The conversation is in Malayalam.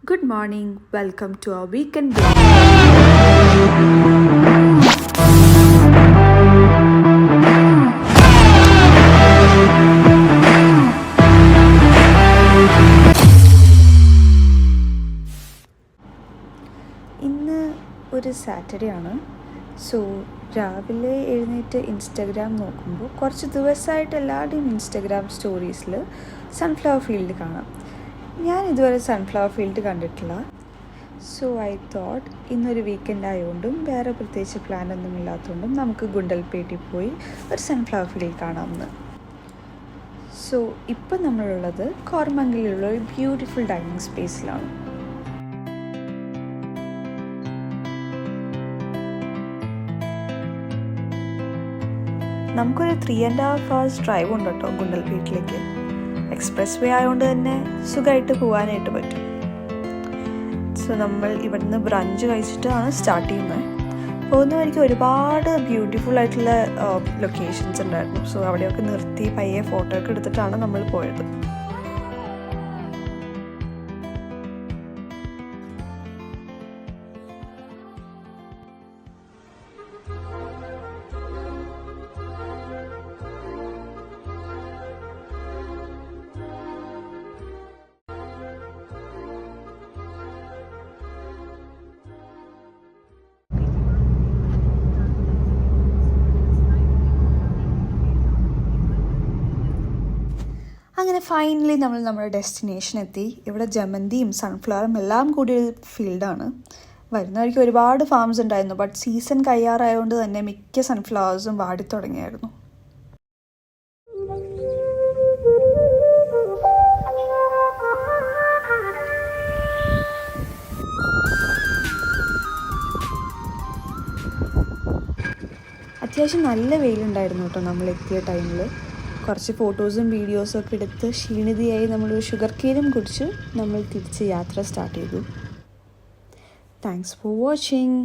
Good morning, welcome to our weekend vlog. ഇന്ന് ഒരു സാറ്റർഡേ ആണ്. സോ രാവിലെ എഴുന്നേറ്റ് ഇൻസ്റ്റഗ്രാം നോക്കുമ്പോൾ കുറച്ച് ദിവസമായിട്ട് എല്ലാവരുടെയും ഇൻസ്റ്റഗ്രാം സ്റ്റോറീസിൽ സൺഫ്ലവർ ഫീൽഡ് കാണാം. ഞാൻ ഇതുവരെ സൺഫ്ലവർ ഫീൽഡ് കണ്ടിട്ടില്ല. സോ ഐ തോട്ട് ഇന്നൊരു വീക്കെൻഡ് ആയതുകൊണ്ടും വേറെ പ്രത്യേകിച്ച് പ്ലാനൊന്നും ഇല്ലാത്തതുകൊണ്ടും നമുക്ക് ഗുണ്ടൽപേട്ടിൽ പോയി ഒരു സൺഫ്ലവർ ഫീൽഡ് കാണാമെന്ന്. സോ ഇപ്പം നമ്മളുള്ളത് കോർമംഗലിലുള്ള ഒരു ബ്യൂട്ടിഫുൾ ഡൈനിങ് സ്പേസിലാണ്. നമുക്കൊരു 3.5 hours ഡ്രൈവ് ഉണ്ട് കേട്ടോ ഗുണ്ടൽപേട്ടിലേക്ക്. എക്സ്പ്രസ് വേ ആയതുകൊണ്ട് തന്നെ സുഖമായിട്ട് പോകാനായിട്ട് പറ്റും. സോ നമ്മൾ ഇവിടുന്ന് ബ്രഞ്ച് കഴിച്ചിട്ടാണ് സ്റ്റാർട്ട് ചെയ്യുന്നത്. പോകുന്ന വഴിക്ക് ഒരുപാട് ബ്യൂട്ടിഫുൾ ആയിട്ടുള്ള ലൊക്കേഷൻസ് ഉണ്ടായിരുന്നു. സോ അവിടെയൊക്കെ നിർത്തി പയ്യെ ഫോട്ടോ ഒക്കെ എടുത്തിട്ടാണ് നമ്മൾ പോയത്. അങ്ങനെ ഫൈനലി നമ്മൾ നമ്മുടെ ഡെസ്റ്റിനേഷൻ എത്തി. ഇവിടെ ജമന്തിയും സൺഫ്ലവറും എല്ലാം കൂടിയൊരു ഫീൽഡാണ്. വരുന്ന വഴിക്ക് ഒരുപാട് ഫാംസ് ഉണ്ടായിരുന്നു. ബട്ട് സീസൺ കഴിയാറായതുകൊണ്ട് തന്നെ മിക്ക സൺഫ്ലവേഴ്സും വാടിത്തുടങ്ങിയായിരുന്നു. അത്യാവശ്യം നല്ല വെയിലുണ്ടായിരുന്നു കേട്ടോ നമ്മൾ എത്തിയ ടൈമിൽ. കുറച്ച് ഫോട്ടോസും വീഡിയോസും ഒക്കെ എടുത്ത് ക്ഷീണിതയായി നമ്മളൊരു ഷുഗർ കെയിനും കുടിച്ച് നമ്മൾ തിരിച്ച് യാത്ര സ്റ്റാർട്ട് ചെയ്തു. Thanks for watching.